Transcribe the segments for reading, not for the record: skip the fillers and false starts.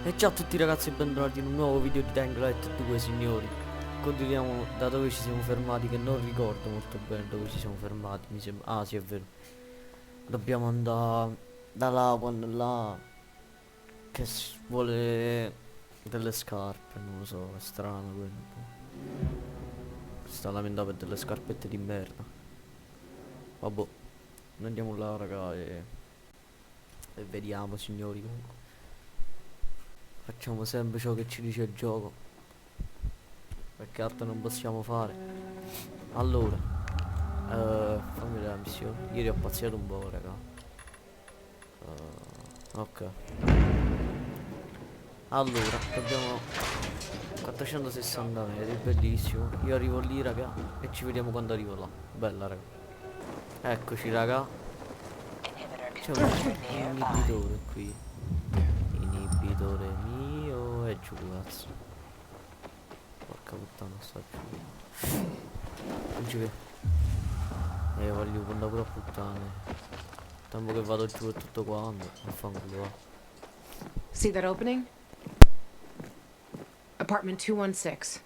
E ciao a tutti ragazzi e bentornati in un nuovo video di Dying Light 2 signori. Continuiamo da dove ci siamo fermati, che non ricordo molto bene dove ci siamo fermati, mi sembra. Ah sì, è vero. Dobbiamo andare da LAWAN là che vuole delle scarpe, non lo so, è strano quello un po'. Si sta lamentando per delle scarpette di merda. Vabbè, noi andiamo là raga e vediamo signori comunque. Facciamo sempre ciò che ci dice il gioco, perché altro non possiamo fare. Allora, fammi vedere la missione. Ieri ho pazziato un po', raga. Ok. Allora, dobbiamo 460 metri, bellissimo. Io arrivo lì, raga, e ci vediamo quando arrivo là. Bella, raga. Eccoci, raga. C'è un inibitore qui. Inibitore mio e giù, cazzo. Porca puttana, sta giù. Non ci vedo. Voglio andare pure a puttane. Tempo che vado giù e tutto quanto. Affanculo va. See that opening? Apartment 216.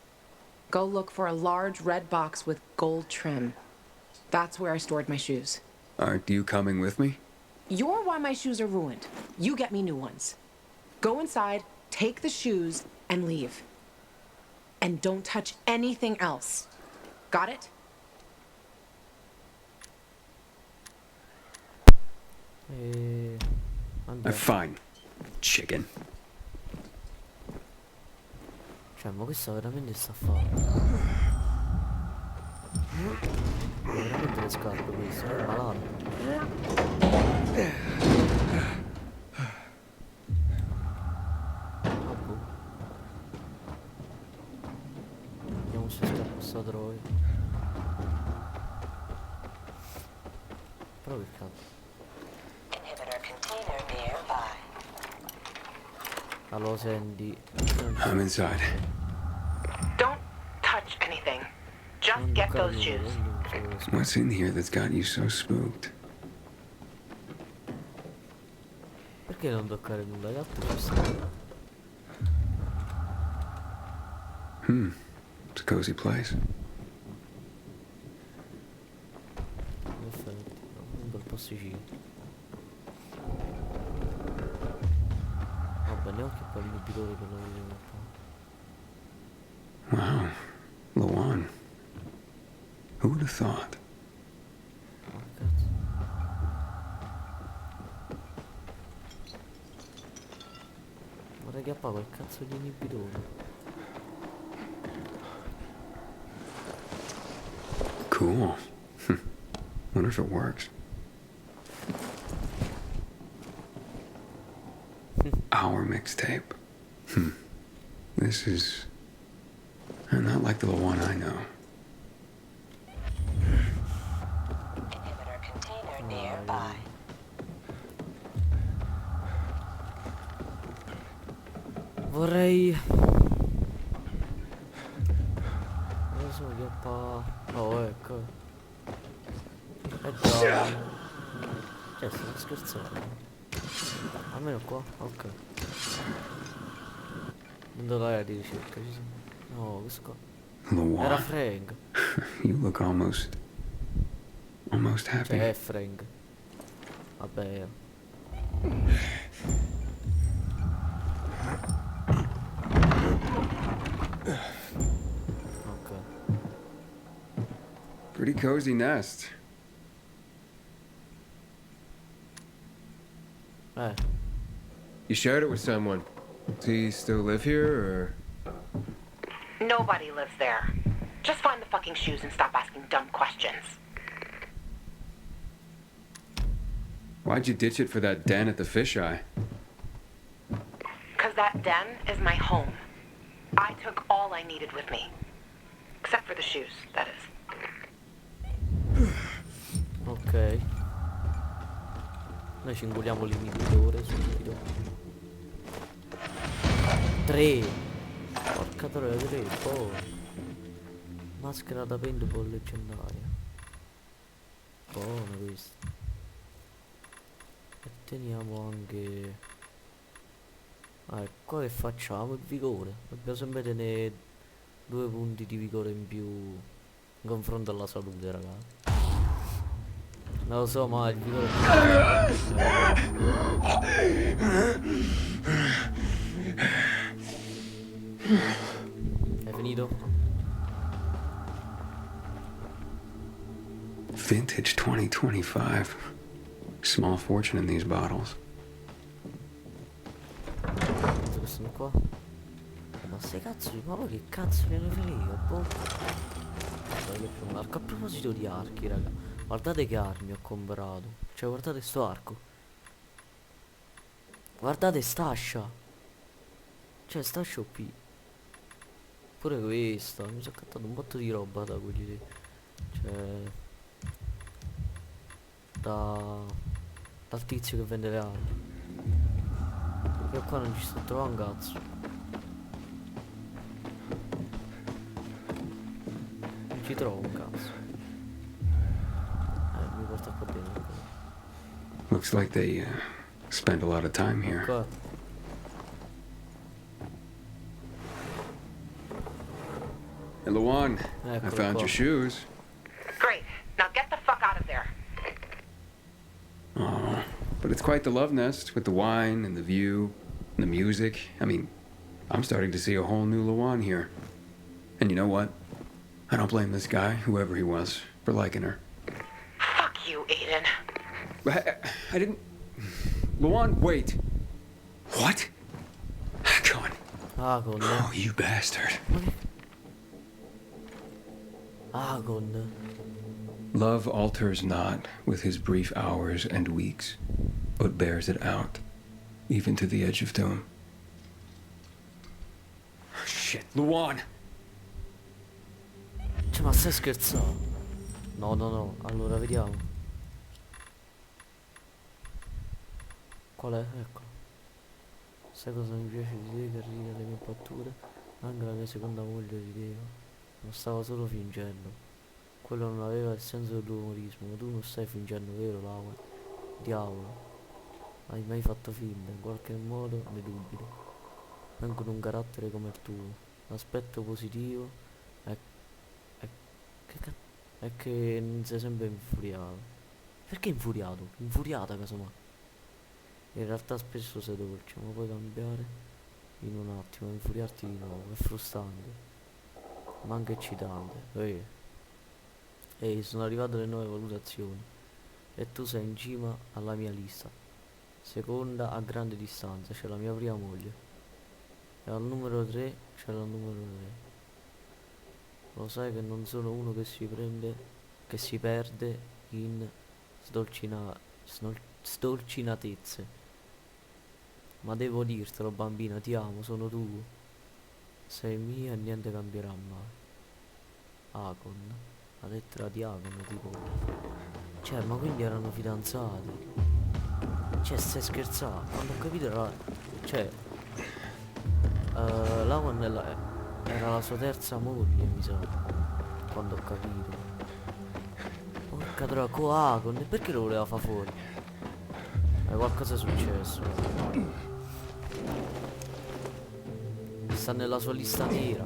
Go look for a large red box with gold trim. That's where I stored my shoes. Aren't you coming with me? You're why my shoes are ruined. You get me new ones. Go inside, take the shoes, and leave. And don't touch anything else. Got it? Fine, chicken. Cioè, ma questo veramente sta a fare? Ma veramente le scarpe questo, è malato. Ah, boh. Vediamo se scappa sta troia. Però che cazzo. Allora senti. I'm inside. Don't touch anything. Just get those shoes. What's in here that's got you so spooked? Perché non toccare nulla? Gli altri ci stanno. It's a cozy place. In effetti, un bel posticino. Vabbè, neanche per l'inibitore che lo vedevo qua. Wow, LAWAN. Who would have thought? Ma cazzo. Vorrei che quel cazzo di inibitore. Cool. Wonder if it works. Our mixtape. This is not like the LAWAN I know. Inhibitor container nearby. Vorrei... Adesso che pa... Oh, ecco. Già. Cioè, stiamo scherzando. Almeno qua, ok. Non dov'è di ricerca, ci sono. No, questo qua. Era LAWAN. Frank. You look almost happy. Cioè è Frank. Vabbè. Ok. Pretty cozy nest. You shared it with someone. Does he still live here, or...? Nobody lives there. Just find the fucking shoes and stop asking dumb questions. Why'd you ditch it for that den at the fisheye? Because that den is my home. I took all I needed with me. Except for the shoes, that is. Ok. Noi ci ingoliamo l'inibitore subito. 3. Porca troia, 3. Poi maschera da paintball leggendaria. Buono questo. E teniamo anche Qua che facciamo? Il vigore. Dobbiamo sempre tenere 2 punti di vigore in più in confronto alla salute, ragazzi. Non lo so, ma il vigore... Hai finito? Vintage 2025. Small fortune in these bottles. Questo sono qua. Ma sei cazzo di... Ma poi che cazzo me ne frega, boh. Dai, che c'è un arco. A proposito di archi, raga, guardate che armi ho comprato. Cioè, guardate sto arco. Guardate stascia. Cioè, stascia qui. Pure questa. Mi sono cattato un botto di roba da quelli lì. Cioè... Dal tizio che vende le armi. Io qua non ci sto trovando un cazzo. Non ci trovo un cazzo. Mi porta qua dentro. Looks like they spend a lot of time here. Qua. Hey, Lawan, I Eccolo found qua. your shoes. Great. Now get the fuck out of there. Oh, But it's quite the love nest with the wine and the view and the music. I mean, I'm starting to see a whole new Lawan here. And you know what? I don't blame this guy, whoever he was, for liking her. Fuck you, Aiden. I didn't... Lawan, wait. what? HAKON. Hakon. Oh, you bastard. Hakon. Love alters not with his brief hours and weeks, but bears it out, even to the edge of doom. Oh, shit. Lawan. Cioè, ma stai scherzando? No, no, no. Allora, vediamo. Qual è? Ecco. Sai cosa mi piace di te che ride le mie batture? Anche la mia seconda moglie rideva. Non stava solo fingendo. Quello non aveva il senso dell'umorismo. Ma tu non stai fingendo, vero, Lawan? Diavolo. Hai mai fatto finta? In qualche modo ne dubito. Anche con un carattere come il tuo. L'aspetto positivo è che non sei sempre infuriato. Perché infuriato? Infuriata casomai. In realtà spesso sei dolce, ma puoi cambiare in un attimo, infuriarti di nuovo. È frustrante, ma anche eccitante. Ehi, sono arrivate le nuove valutazioni e tu sei in cima alla mia lista. Seconda a grande distanza c'è la mia prima moglie. E al numero 3 c'è la numero 3. Lo sai che non sono uno che si perde in stolcinatezze. Ma devo dirtelo, bambina, ti amo, sono tu. Sei mia e niente cambierà mai. Hakon. La lettera di Hakon, tipo. Cioè, ma quindi erano fidanzati. Cioè, stai scherzando? Quando ho capito era... Cioè... Lawan era la sua terza moglie, mi sa. Quando ho capito. Porca troia, con Hakon. E perché lo voleva far fuori? Qualcosa è successo. Sta nella sua lista nera.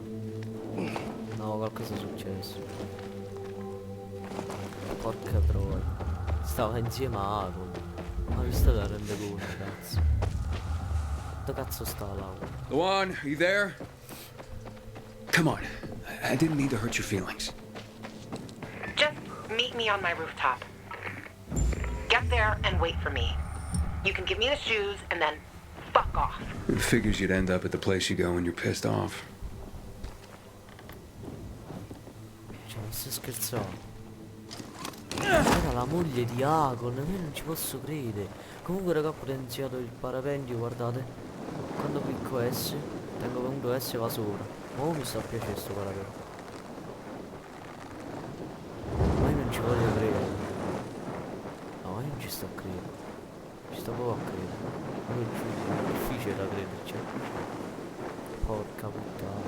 No, qualcosa è successo. Porca troia. Stava insieme a Hakon. Ma vi state a rendere conto, cazzo? Dove cazzo sta Lawan? Lawan, are you there? Come on. I didn't mean to hurt your feelings. Just meet me on my rooftop. Get there and wait for me. You can give me the shoes and then fuck off. It figures you'd end up at the place you go when you're pissed off. Cioè, non stai scherzando? Era la moglie di Hakon, io non ci posso credere. Comunque raga, ho potenziato il parapendio, guardate. Quando clicco S, tengo punto S va sopra. Oh, mi sta piacendo sto parapendio. Ma io non ci voglio credere. No, io non ci sto a credere. Ci sto proprio a credere. Ma io giuro, è difficile da crederci. Porca puttana.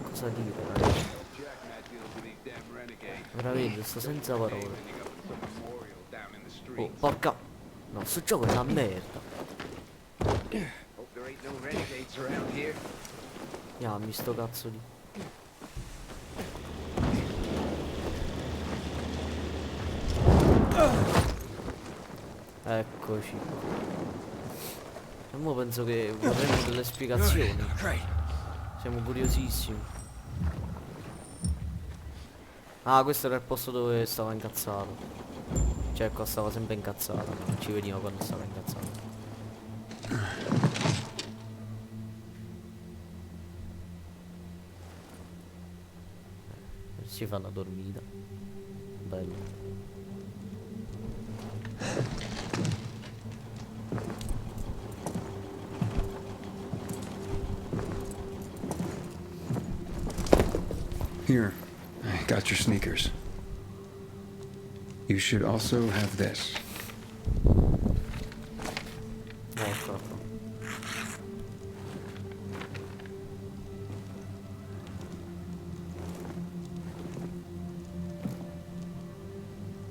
Cosa dire, ragazzi? Veramente, sto senza parole. Oh, porca... No, sto gioco è una merda. Hope there ain't no renegades around here. Mi sto cazzo di... Eccoci. E mo penso che vorremmo delle spiegazioni. Siamo curiosissimi. Ah, questo era il posto dove stava incazzato. Cioè, qua stava sempre incazzato. Non ci veniva quando stava incazzato. Si fa la dormita. Bello. Here, I got your sneakers. You should also have this. Ecco.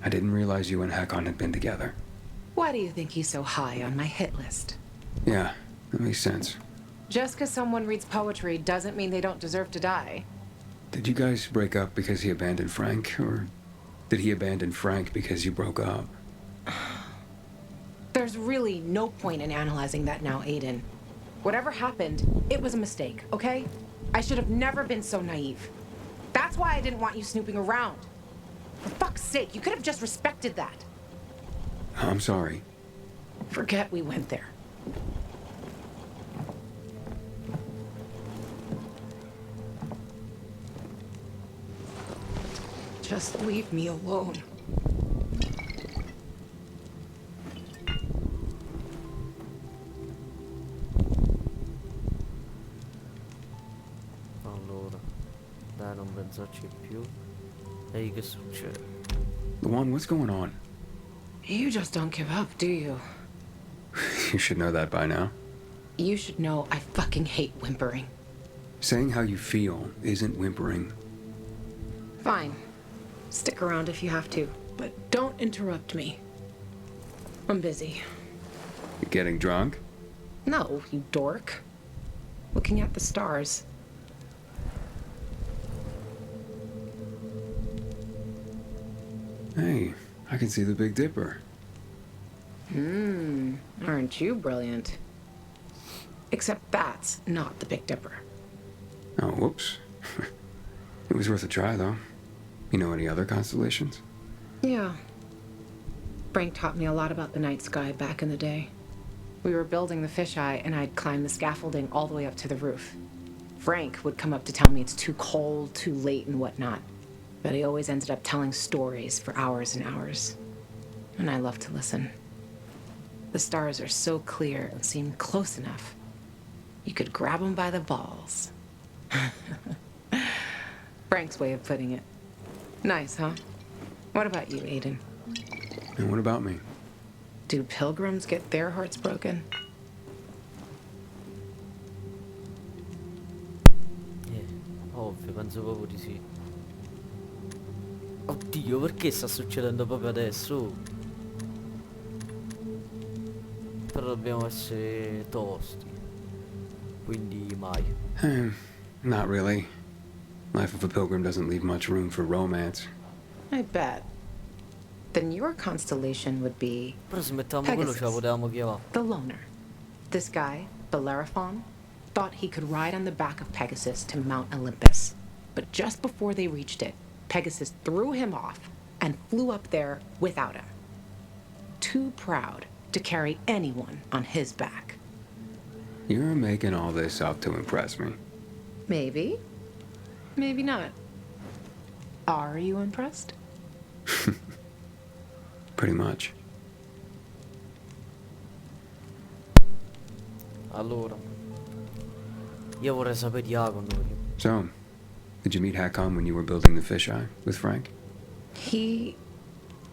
I didn't realize you and Hakon had been together. Why do you think he's so high on my hit list? Yeah, that makes sense. Just because someone reads poetry doesn't mean they don't deserve to die. Did you guys break up because he abandoned Frank, or did he abandon Frank because you broke up? There's really no point in analyzing that now, Aiden. Whatever happened, it was a mistake, okay? I should have never been so naive. That's why I didn't want you snooping around. For fuck's sake, you could have just respected that. I'm sorry. Forget we went there. Just leave me alone. Allora, dai, non pensarci più. Ehi, che succede? LAWAN, what's going on? You just don't give up, do you? You should know that by now. You should know I fucking hate whimpering. Saying how you feel isn't whimpering. Fine. Stick around if you have to, but don't interrupt me. I'm busy. You getting drunk? No, you dork. Looking at the stars. Hey, I can see the Big Dipper. Aren't you brilliant? Except that's not the Big Dipper. Oh, whoops. It was worth a try, though. You know any other constellations? Yeah. Frank taught me a lot about the night sky back in the day. We were building the fisheye, and I'd climb the scaffolding all the way up to the roof. Frank would come up to tell me it's too cold, too late, and whatnot. But he always ended up telling stories for hours and hours. And I loved to listen. The stars are so clear and seem close enough. You could grab them by the balls. Frank's way of putting it. Nice, huh? What about you, Aiden? And what about me? Do pilgrims get their hearts broken? Ovvio, penso proprio di sì. Oddio, perché sta succedendo proprio adesso? Però dobbiamo essere tosti. Quindi mai. Not really. Life of a pilgrim doesn't leave much room for romance. I bet. Then your constellation would be Però se mettevamo quello ce la potevamo chiamare. the Loner. This guy, Bellerophon, thought he could ride on the back of Pegasus to Mount Olympus. But just before they reached it, Pegasus threw him off and flew up there without him. Too proud to carry anyone on his back. You're making all this up to impress me. Maybe. Maybe not. Are you impressed? Pretty much. Allora, io vorrei sapere di Hakon. So, did you meet Hakon when you were building the fisheye with Frank? He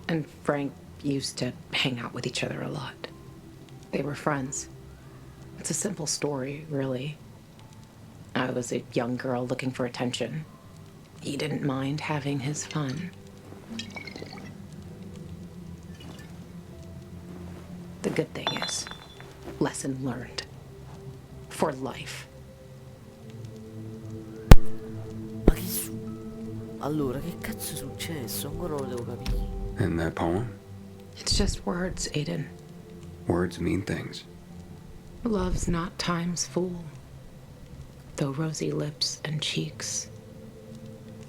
and Frank used to hang out with each other a lot. They were friends. It's a simple story, really. I was a young girl looking for attention. He didn't mind having his fun. The good thing is, lesson learned. For life. Ma allora, che cazzo è successo? Ancora lo devo capire. And that poem? It's just words, Aiden. Words mean things. Love's not time's fool, though rosy lips and cheeks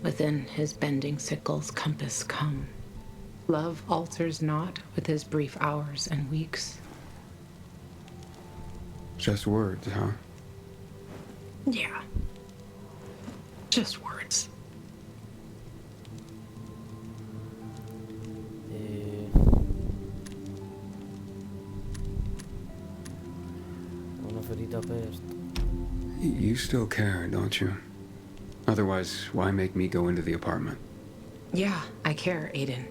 within his bending sickle's compass come. Love alters not with his brief hours and weeks. Just words, huh? Yeah. Just words. Una ferita aperta. You still care, don't you? Otherwise, why make me go into the apartment? Yeah, I care, Aiden.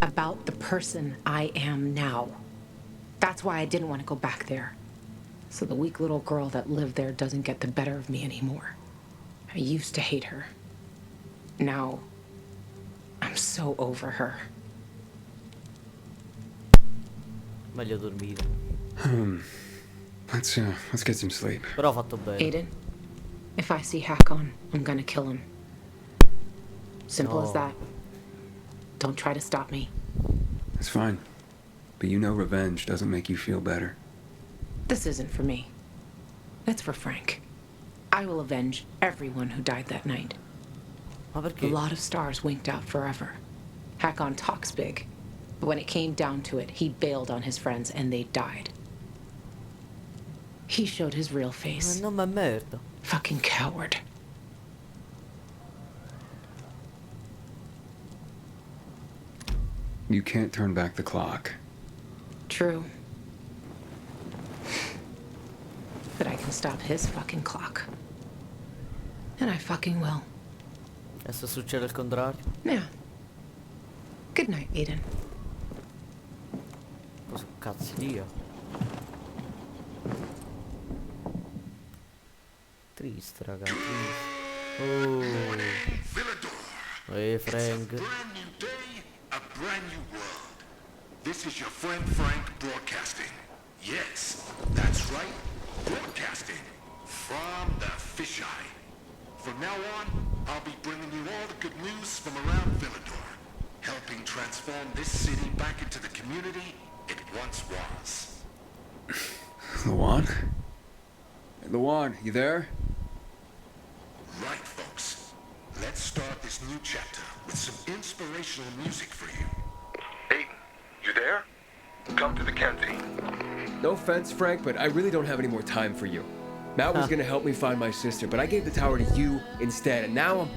About the person I am now. That's why I didn't want to go back there. So the weak little girl that lived there doesn't get the better of me anymore. I used to hate her. Now, I'm so over her. Meglio dormire. Let's get some sleep. Però ho fatto bene. Aiden, if I see Hakon, I'm gonna kill him. Simple as No. that. Don't try to stop me. It's fine. But you know revenge doesn't make you feel better. This isn't for me. It's for Frank. I will avenge everyone who died that night. Ma A perché? lot of stars winked out forever. Hakon talks big, but when it came down to it, he bailed on his friends and they died. He showed his real Ma face. non mi merda. Fucking coward. You can't turn back the clock. True. But I can stop his fucking clock. And I fucking will. E se succede il contrario? Yeah. Good night, Aiden. Cosa cazzo dia? Triste, raga, triste. Oh. Frank. Brand new day, a brand new world. This is your friend Frank broadcasting. Yes, that's right, broadcasting from the fisheye. From now on, I'll be bringing you all the good news from around Villador, helping transform this city back into the community it once was. Lawan? Lawan, you there? Right, folks. Let's start this new chapter with some inspirational music for you. Aiden, you there? Come to the canteen. No offense, Frank, but I really don't have any more time for you. Matt was gonna help me find my sister, but I gave the tower to you instead, and now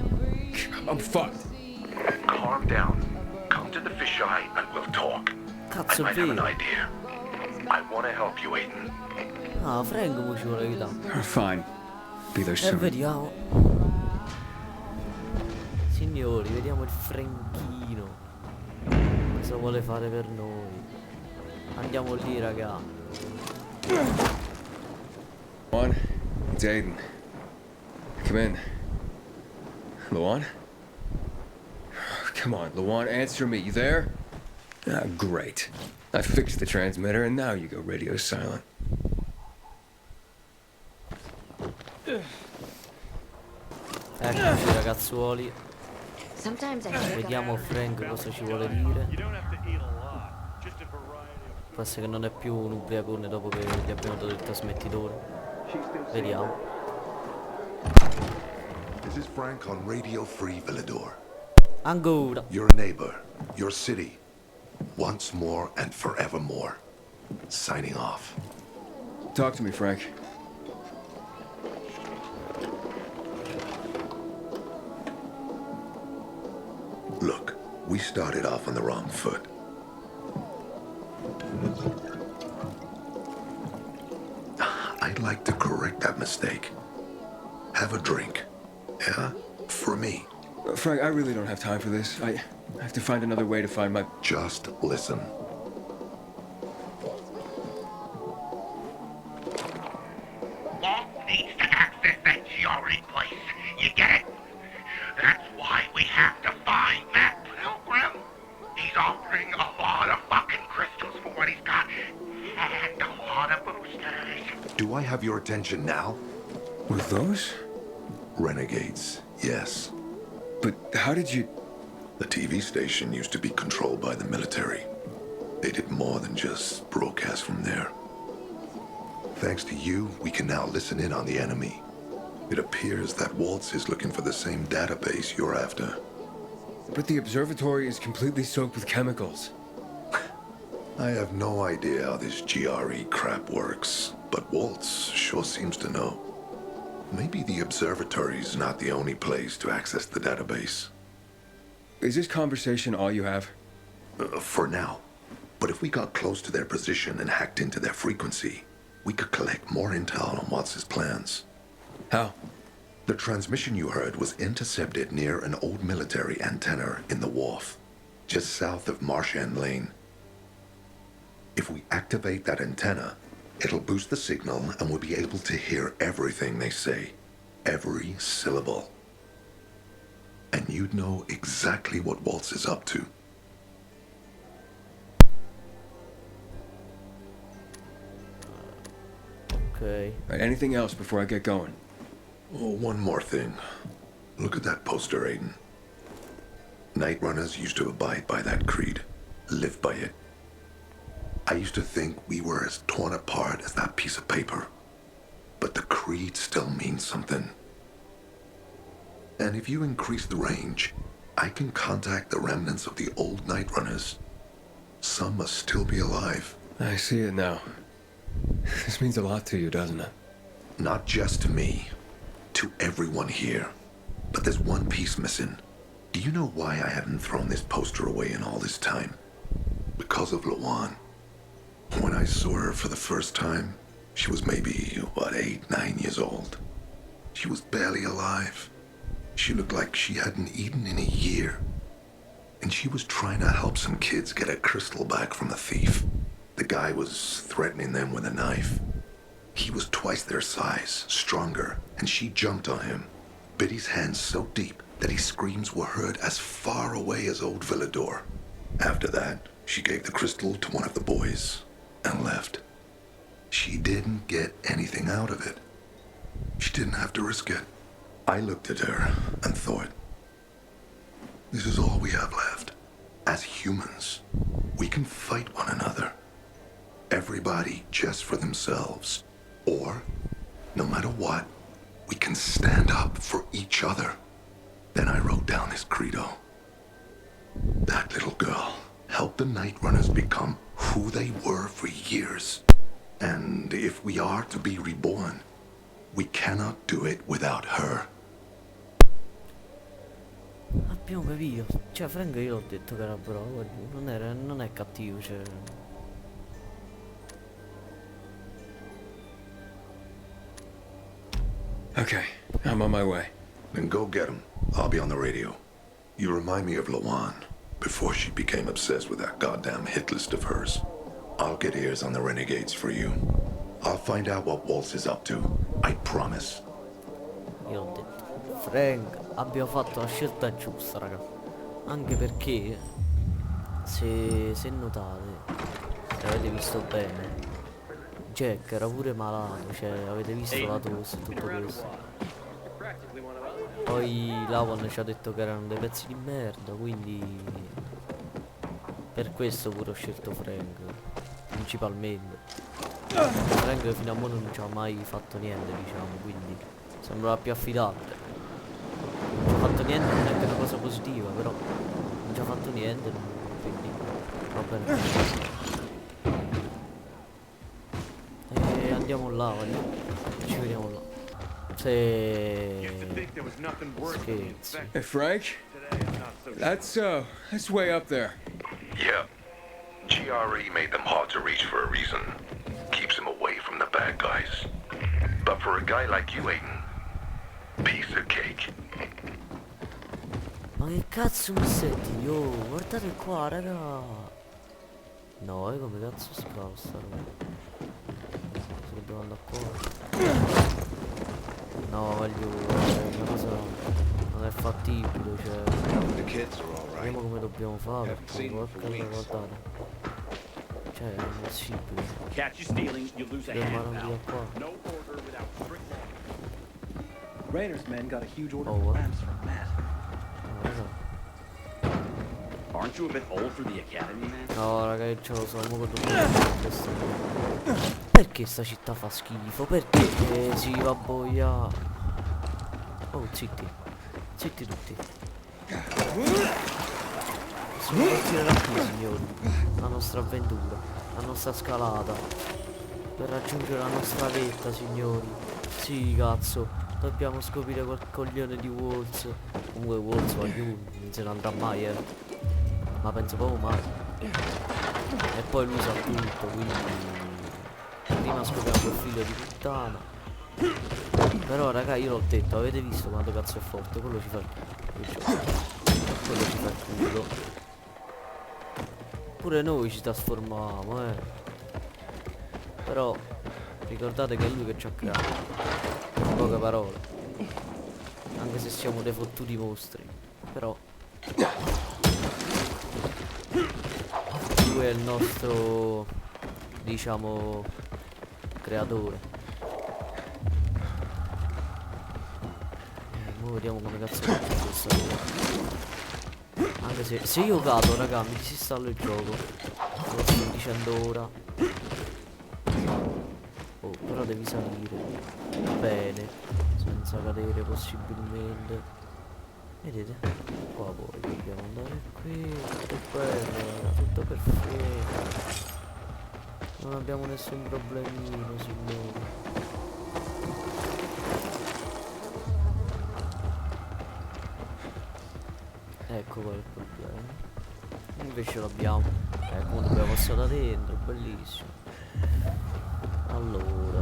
I'm fucked. Calm down. Come to the fisheye and we'll talk. Cazzo, I might have an vero. idea. I want to help you, Aiden. Ah, Frank mo ci vuole aiutare. Fine. Be there E soon. vediamo. Signori, vediamo il Franchino. Cosa vuole fare per noi? Andiamo lì, raga. Lawan, it's Aiden. Come in. Lawan? Come on, Lawan, answer me. You there? Ah, great. I fixed the transmitter, and now you go radio silent. Eccoci, ragazzuoli. Sometimes I think Vediamo Frank cosa ci vuole dire. Può essere che non è più un ubriacone dopo che gli abbiamo dato il trasmettitore. Vediamo. This is Frank on Radio Free Villador. Ancora. Your neighbor, your city, once more and forevermore. Signing off. Talk to me, Frank. Look, we started off on the wrong foot. I'd like to correct that mistake. Have a drink. Yeah? For me. Frank, I really don't have time for this. I have to find another way to find my... Just listen. Walt needs to access that GRE place. You get it? That's why we have to find Matt Pilgrim. He's offering a lot of fucking crystals for what he's got. And a lot of boosters. Do I have your attention now? With those? Renegades, yes. But how did you... The TV station used to be controlled by the military. They did more than just broadcast from there. Thanks to you, we can now listen in on the enemy. It appears that WALTZ is looking for the same database you're after. But the observatory is completely soaked with chemicals. I have no idea how this GRE crap works, but WALTZ sure seems to know. Maybe the observatory's not the only place to access the database. Is this conversation all you have? For now. But if we got close to their position and hacked into their frequency, we could collect more intel on WALTZ's plans. How? The transmission you heard was intercepted near an old military antenna in the wharf, just south of Marchand Lane. If we activate that antenna, it'll boost the signal and we'll be able to hear everything they say, every syllable. And you'd know exactly what WALTZ is up to. Ok. Right, anything else before I get going? Oh, one more thing. Look at that poster, Aiden. Night Runners used to abide by that creed, live by it. I used to think we were as torn apart as that piece of paper. But the creed still means something. And if you increase the range, I can contact the remnants of the old Night Runners. Some must still be alive. I see it now. This means a lot to you, doesn't it? Not just to me, to everyone here. But there's one piece missing. Do you know why I haven't thrown this poster away in all this time? Because of LAWAN. When I saw her for the first time, she was maybe, 8, 9 years old. She was barely alive. She looked like she hadn't eaten in a year. And she was trying to help some kids get a crystal back from a thief. The guy was threatening them with a knife. He was twice their size, stronger, and she jumped on him, bit his hands so deep that his screams were heard as far away as Old Villador. After that, she gave the crystal to one of the boys and left. She didn't get anything out of it. She didn't have to risk it. I looked at her and thought, this is all we have left. As humans, we can fight one another. Everybody just for themselves. Or, no matter what, we can stand up for each other. Then I wrote down this credo. That little girl helped the Night Runners become who they were for years. And if we are to be reborn, we cannot do it without her. Abbiamo capito. Cioè, Frank io l'ho detto che era bravo. Non è cattivo, cioè. Okay, I'm on my way. Then go get him. I'll be on the radio. You remind me of LAWAN, before she became obsessed with that goddamn hit list of hers. I'll get ears on the renegades for you. I'll find out what WALTZ is up to. I promise. Io ho detto, Frank, abbiamo fatto la scelta giusta, raga. Anche perché, se notate, se avete visto bene, Jack era pure malato, cioè avete visto la tosse e tutto questo. Poi LAWAN ci ha detto che erano dei pezzi di merda, quindi per questo pure ho scelto Frank, principalmente. Frank fino a ora non ci ha mai fatto niente, diciamo, quindi sembrava più affidabile. Non ci ha fatto niente, non è che è una cosa positiva, però non ci ha fatto niente, quindi va bene. E andiamo là, ci vediamo là. Se scherzi. Hey, Frank? That's way up there. Yeah. GRE made them hard to reach for a reason. Keeps them away from the bad guys. But for a guy like you, Aiden, piece of cake. Ma che cazzo mi senti? Yo, guardate qua, raga. No, come cazzo scavo sta roba? Se devo andare qua. No, voglio. Una cosa non è fattibile, cioè. Vediamo come dobbiamo fare. Guardate. Cioè, è impossibile. Catch you stealing, you lose a hand, Fermarono pal. via qua. No order without strict law. Rainer's men got a huge order Oh, for what? ramps from Matt. No, raga. Aren't you a bit old for the academy, man? No, raga, io ce lo so, mo che questo. Perché sta città fa schifo? Perché si va a boia? Oh, zitti. Zitti tutti. Possiamo partire da qui, signori. La nostra avventura, la nostra scalata. Per raggiungere la nostra vetta, signori. Sì, cazzo. Dobbiamo scoprire quel coglione di WALTZ. Comunque WALTZ non se ne andrà mai, ma penso proprio mai. E poi lui sa tutto, quindi prima scopriamo il figlio di puttana. Però raga, io l'ho detto, avete visto quanto cazzo è forte? Quello ci fa il culo. Quello ci fa il culo. Pure noi ci trasformiamo, Però ricordate che è lui che ci ha creato. In poche parole. Anche se siamo dei fottuti mostri. Però lui è il nostro, diciamo, creatore. Ora vediamo come cazzo faccio questa cosa. Anche se io cado, raga, mi disinstallo il gioco. Lo sto dicendo ora. Oh, però devi salire bene, senza cadere possibilmente. Vedete? Qua poi dobbiamo andare qui. Tutto bello, tutto perfetto. Non abbiamo nessun problemino, signori. Ecco qual è il problema. Invece l'abbiamo. Ecco, dobbiamo passare da dentro, bellissimo. Allora,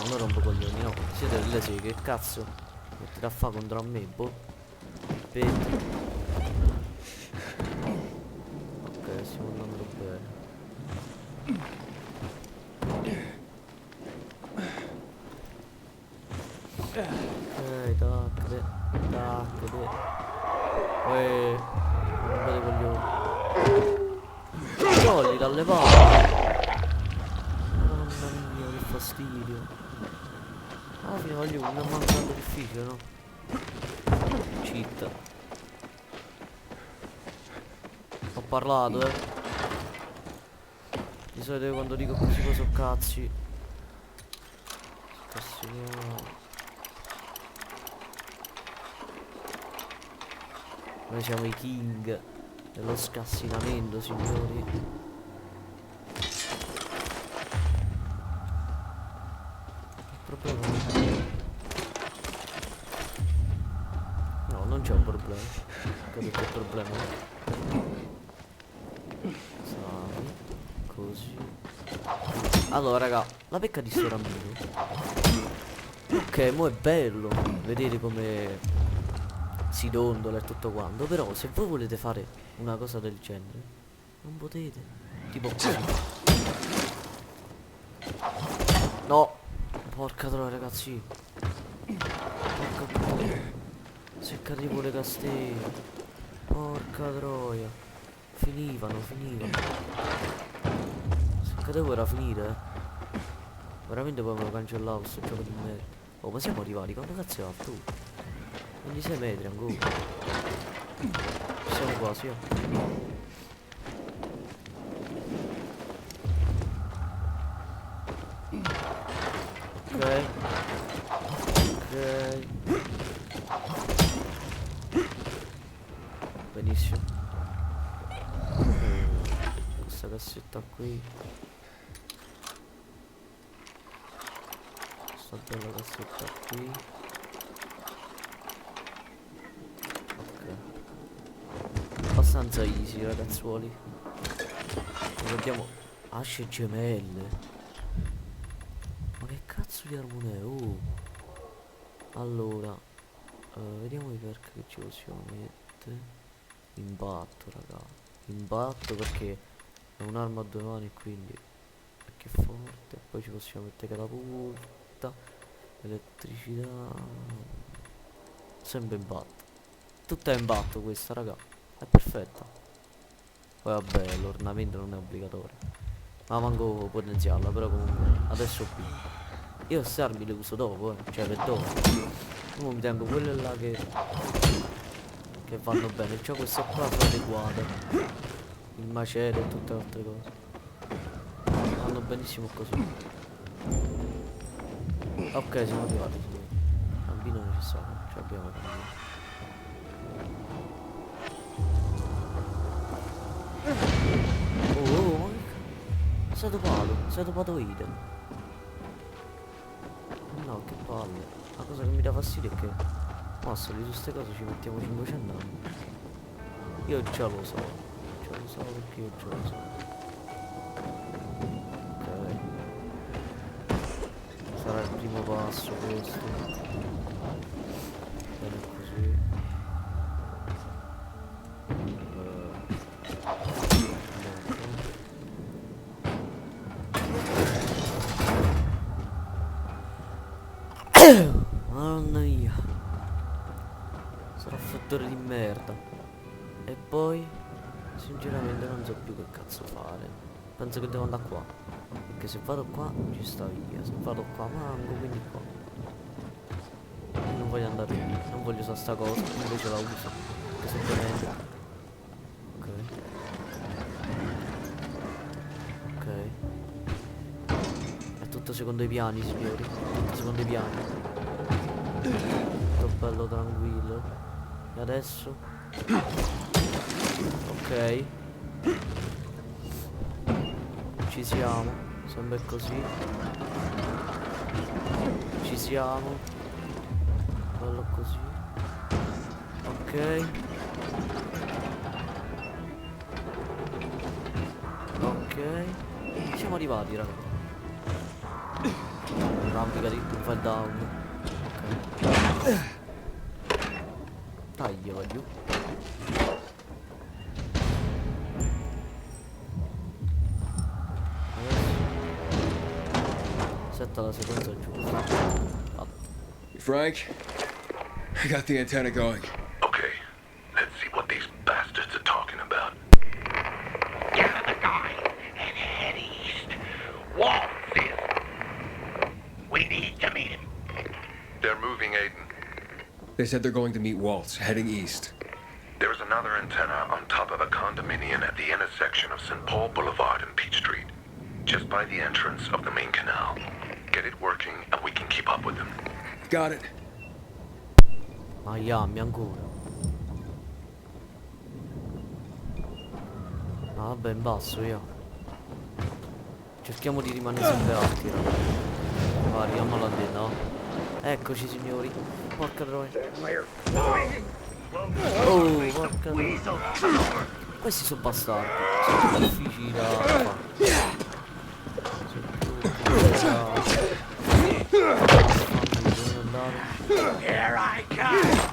non rompo coglioni, no. Siete delle seghe, che cazzo mettete a fa contro me, boh. Aspetta. Ok, stiamo andando bene. Ok, taccate. Rompete coglioni. Togli dalle palle. Mamma mia, che fastidio. Alla fine voglio un mancato difficile, no? Cheat. Ho parlato, Di solito quando dico queste cose so cazzi. Noi siamo i king dello scassinamento, signori. Il problema no, non c'è un problema. Che è il problema? Sali, così. Allora raga, la pecca di sto rammino. Ok, mo è bello vedete come si dondola e tutto quanto. Però se voi volete fare una cosa del genere non potete. Tipo così. No. Porca troia, ragazzi. Porca troia. Se cadevo le castelle. Porca troia. Finivano. Se cadevo era finire, veramente poi me lo cancellavo sto gioco di merda. Oh, ma siamo arrivati, quanto cazzo è alto? 26 metri ancora. Siamo quasi, Ok. Benissimo. Questa cassetta qui. Questa bella cassetta qui. Abbastanza easy, ragazzuoli. Guardiamo asce gemelle. Ma che cazzo di armone è? Oh. Allora vediamo i perk che ci possiamo mettere. Imbatto, raga. Imbatto perché è un'arma a due mani, quindi perché è forte. Poi ci possiamo mettere catapulta, elettricità. Sempre imbatto. Tutta imbatto questa, raga. È perfetto. Poi vabbè, l'ornamento non è obbligatorio. Ma manco potenziarla, però comunque adesso qui. Io queste armi le uso dopo, cioè per dopo. Io mi tengo quelle là che vanno bene. Cioè queste qua sono adeguate. Il macello e tutte le altre cose. Vanno benissimo così. Ok, siamo arrivati. Bambino necessario, ce l'abbiamo bambino. Oh, sei dopato idem. No, che palle. La cosa che mi dà fastidio è che mazza, di queste cose ci mettiamo 500 anni. Io già lo so. Già lo so perché io già lo so. Ok. Sarà il primo passo questo. Bene così. Madonna mia. Sarà fattore di merda. E poi sinceramente non so più che cazzo fare. Penso che devo andare qua. Perché se vado qua ci sta via. Se vado qua manco, quindi qua. Io non voglio andare lì. Non voglio usare sta cosa. Invece la uso. Che semplicemente. Ok. Ok. È tutto secondo i piani, signori. Tutto secondo i piani. Tutto bello tranquillo. E adesso? Ok. Ci siamo. Sembra così. Ci siamo. Bello così. Ok. Ok. Siamo arrivati, raga. Rampica di file down. Ok. Taglio, va giù. Setta la sequenza giusta. Frank, I got the antenna going. Okay, let's see what these bastards are talking about. Gather the guy and head east. WALTZ is. We need to meet him. They're moving, Aiden. They said they're going to meet Waltz, heading east. There's another antenna on top of a condominium at the intersection of St. Paul Boulevard and Peach Street, just by the entrance of the main canal. Get it working and we can keep up with them. Got it. Miami ancora. No, vabbè, in basso io. Cerchiamo di rimanere sempre alti, raga. Va, arriviamo all'antenna, no? Eccoci, signori. Porca troia. Oh, porca troia. Questi sono bastardi. Sono difficili da fare. Here I come.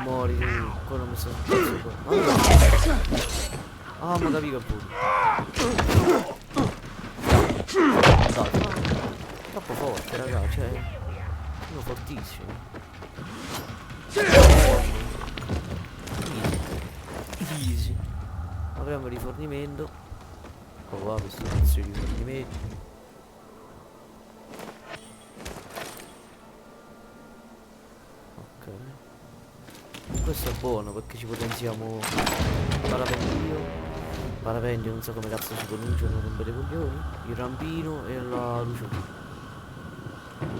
Muori tu, quello mi sta succedendo. Ah, ma capivo pure. Dai, troppo forte, raga, cioè. Sono fortissimo. Easy. Apriamo il rifornimento. Oh wow, questo pezzo di rifornimento. Ok. Questo è buono perché ci potenziamo parapendio, non so come cazzo si pronuncia, non rompere i coglioni. Il rampino e la luce.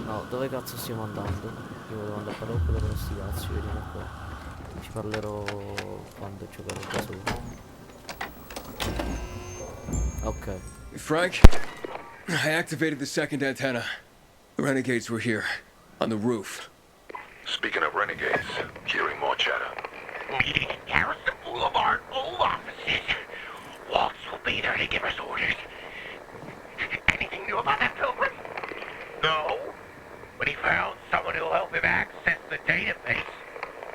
No, dove cazzo stiamo andando? Io volevo andare a fare quello con sti cazzi, vediamo qua. Ci parlerò quando giocherò da solo. Ok. Frank, I activated the second antenna. The renegades were here, on the roof. Speaking of renegades, hearing more chatter. Meeting in Garrison Boulevard, old offices. Waltz will be there to give us orders. Anything new about that pilgrim? No, but he found someone who'll help him access the database.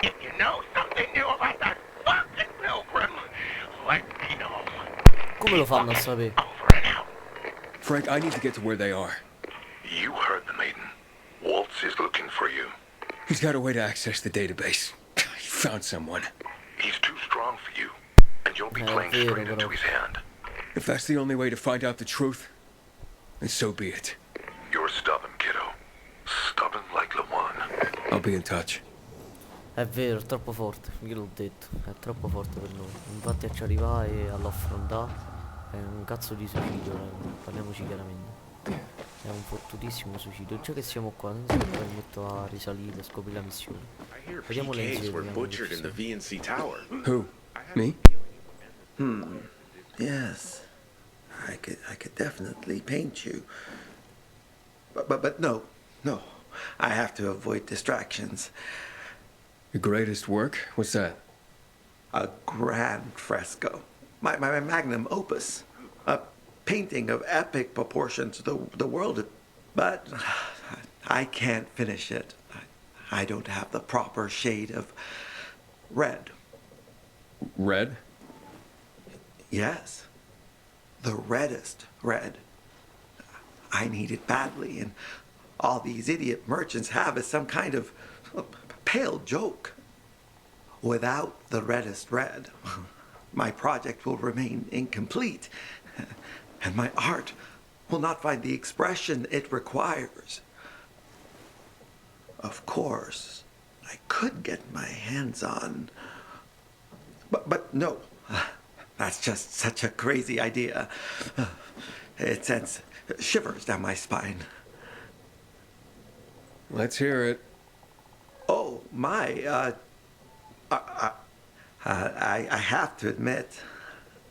If you know something new about that fucking pilgrim, let me know. Come lo fanno a sapere? Over and out. Frank, I need to get to where they are. He's got a way to access the database. He found someone. He's too strong for you, and you'll be playing vero, straight into però. his hand. If that's the only way to find out the truth, then so be it. You're stubborn, kiddo. Stubborn like LAWAN. I'll be in touch. È vero, è troppo forte, io l'ho detto, è troppo forte per noi. Infatti a ci arrivare e all'affrontare è un cazzo di suicidio, parliamoci chiaramente. È un fottutissimo suicidio. Già che siamo qua, non so se poi mi metto a risalire e scoprire la missione. Vediamo le insieme. Who? Me? Yes. I could definitely paint you. But no. I have to avoid distractions. Your greatest work? What's that? A grand fresco. My magnum opus. A painting of epic proportions to the world. But I can't finish it. I don't have the proper shade of red. Red? Yes. The reddest red. I need it badly, and all these idiot merchants have is some kind of pale joke. Without the reddest red, my project will remain incomplete, and my art will not find the expression it requires. Of course, I could get my hands on... But no, that's just such a crazy idea. It sends shivers down my spine. Let's hear it. Oh, my, I have to admit,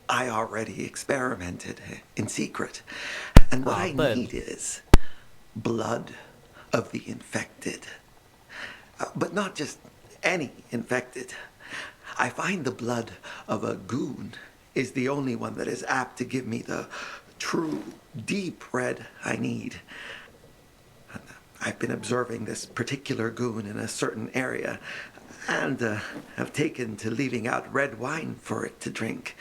I already experimented in secret. And what I need is blood of the infected. But not just any infected. I find the blood of a goon is the only one that is apt to give me the true, deep red I need. I've been observing this particular goon in a certain area, and have taken to leaving out red wine for it to drink.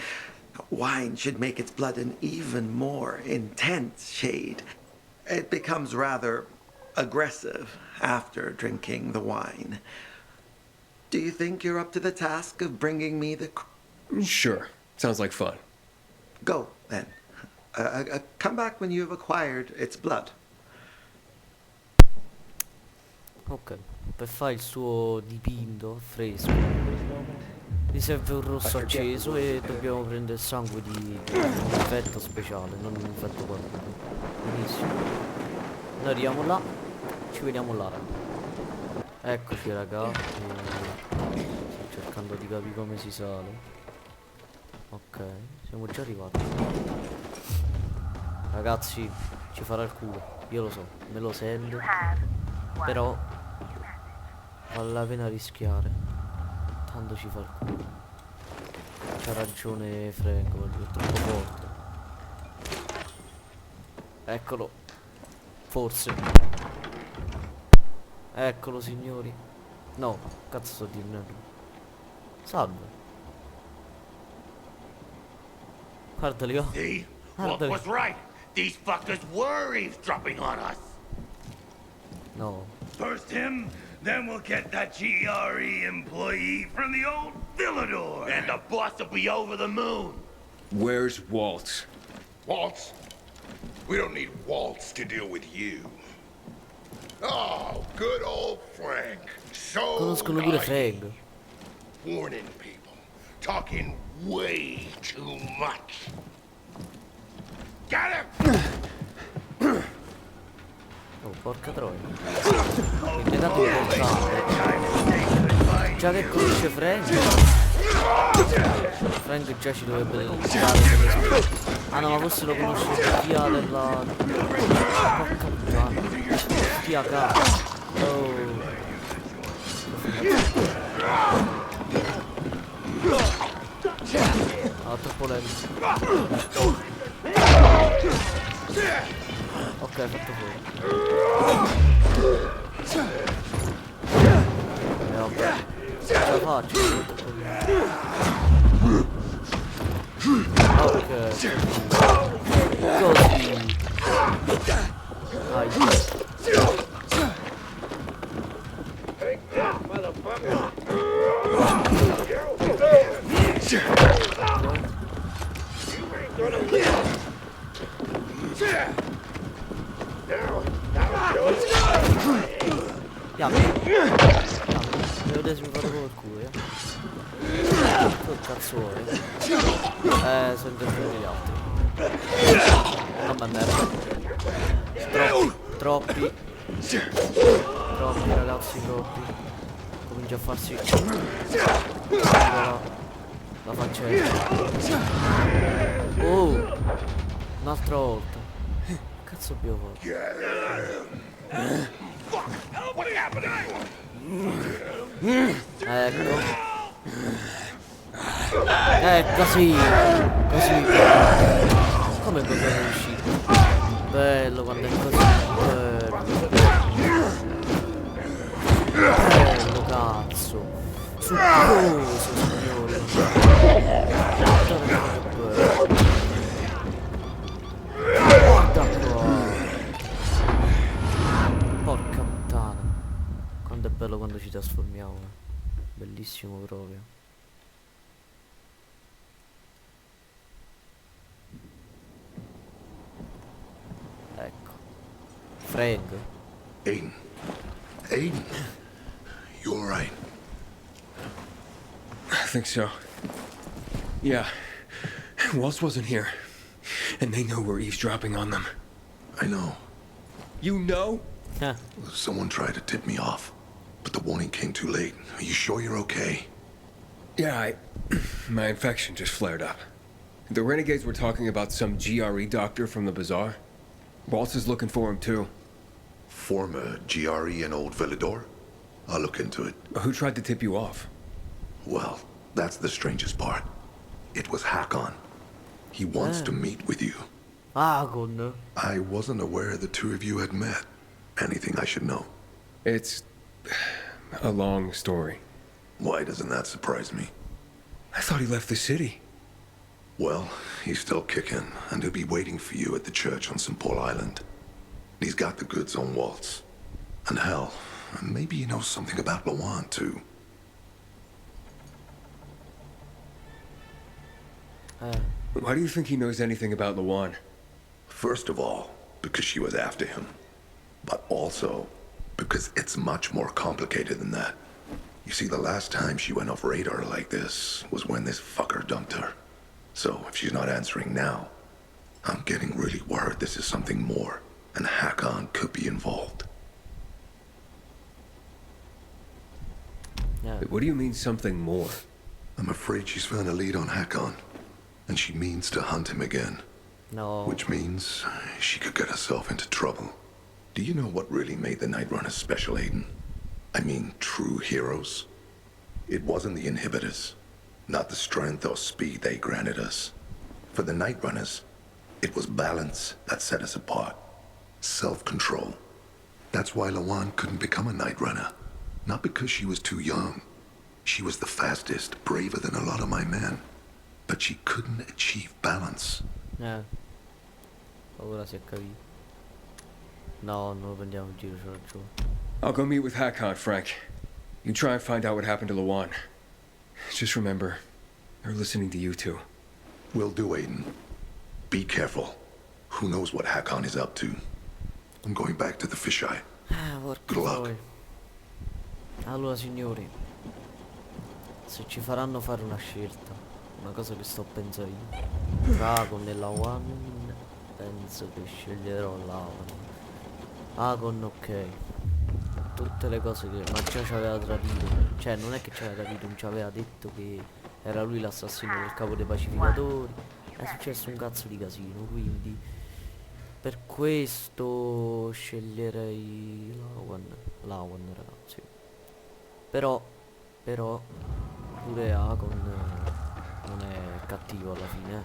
Wine should make its blood an even more intense shade. It becomes rather aggressive after drinking the wine. Do you think you're up to the task of bringing me the... Sure. Sounds like fun. Go, then. Come back when you have acquired its blood. Ok, per fare il suo dipinto fresco gli serve un rosso acceso e dobbiamo prendere il sangue di un effetto speciale, non un effetto qualunque. Benissimo. Noi arriviamo là, ci vediamo là, raga. Eccoci, raga. Sto cercando di capire come si sale. Ok, siamo già arrivati. Ragazzi, ci farà il culo, io lo so, me lo sento. Però vale la pena rischiare. Tanto ci fa il culo. C'ha ragione Frank, è troppo forte. Eccolo. Forse. Eccolo, signori. No, cazzo sto dicendo. Salve. Guardali, oh. See? Walt was right. These fuckers were eavesdropping on us. No. First him, then we'll get that GRE employee from the old Villador. And the boss will be over the moon. Where's WALTZ? Waltz? We don't need Waltz to deal with you. Oh, good old Frank. So Conoscono pure Frank. warning people. Talking way too much. Got him! Oh, porca troia. Mi è dato importante. Già che conosce Frank. Frank già ci dovrebbe dare. Ah no, ma forse lo conosce via della... Porca puttana. Via cazzo. Oh. Ah, troppo lento. Ok, fatto fuori. Vabbè. Ce la faccio. Ok. Così. Ai. vedere se mi fate col culo, che cazzo vuoi? Sono intervenuti gli altri. Non mandarmi. Troppi ragazzi, troppi. Comincia a farsi la faccetta. Oh, un'altra volta. Che cazzo abbiamo fatto? Così. Come cosa è uscito? Bello quando è così. Bello cazzo. Succoso signore. Guarda qua. Porca puttana. Quanto è bello quando ci trasformiamo. Bellissimo proprio. Ecco. Frank. Aiden. Aiden. You alright? I think so. Yeah. Waltz wasn't here. And they know we're eavesdropping on them. I know. You know? Huh. Someone tried to tip me off, but the warning came too late. Are you sure you're okay? Yeah, my infection just flared up. The renegades were talking about some GRE doctor from the bazaar. Waltz is looking for him too. Former GRE in Old Villador? I'll look into it. Who tried to tip you off? Well, that's the strangest part. It was Hakon. He wants to meet with you. HAKON. I wasn't aware the two of you had met. Anything I should know? It's a long story. Why doesn't that surprise me? I thought he left the city. Well, he's still kicking, and he'll be waiting for you at the church on St. Paul Island. He's got the goods on Waltz. And hell, maybe he knows something about LAWAN, too. Why do you think he knows anything about LAWAN? First of all, because she was after him. But also, because it's much more complicated than that. You see, the last time she went off radar like this was when this fucker dumped her. So, if she's not answering now, I'm getting really worried this is something more, and Hakon could be involved. What do you mean, something more? I'm afraid she's found a lead on Hakon, and she means to hunt him again. No. Which means she could get herself into trouble. Do you know what really made the Night Runners special, Aiden? I mean, true heroes? It wasn't the inhibitors, not the strength or speed they granted us. For the Night Runners, it was balance that set us apart. Self-control. That's why LAWAN couldn't become a Night Runner. Not because she was too young. She was the fastest, braver than a lot of my men. But she couldn't achieve balance. Ora si è capito. No, non lo prendiamo in giro, c'ho ragione. I'll go meet with Hakon, Frank. You try and find out what happened to LAWAN. Just remember, they're listening to you two. Will do, Aiden. Be careful. Who knows what Hakon is up to? I'm going back to the fisheye. Good luck. Allora, signori, se ci faranno fare una scelta, una cosa che sto pensando io, Hakon e LAWAN, penso che sceglierò LAWAN. Hakon, ok. Tutte le cose che... ma già ci aveva tradito. Cioè, non è che ci aveva tradito, non ci aveva detto che era lui l'assassino del capo dei pacificatori. È successo un cazzo di casino, quindi per questo sceglierei LAWAN, ragazzi. Però pure HAKON non è cattivo alla fine.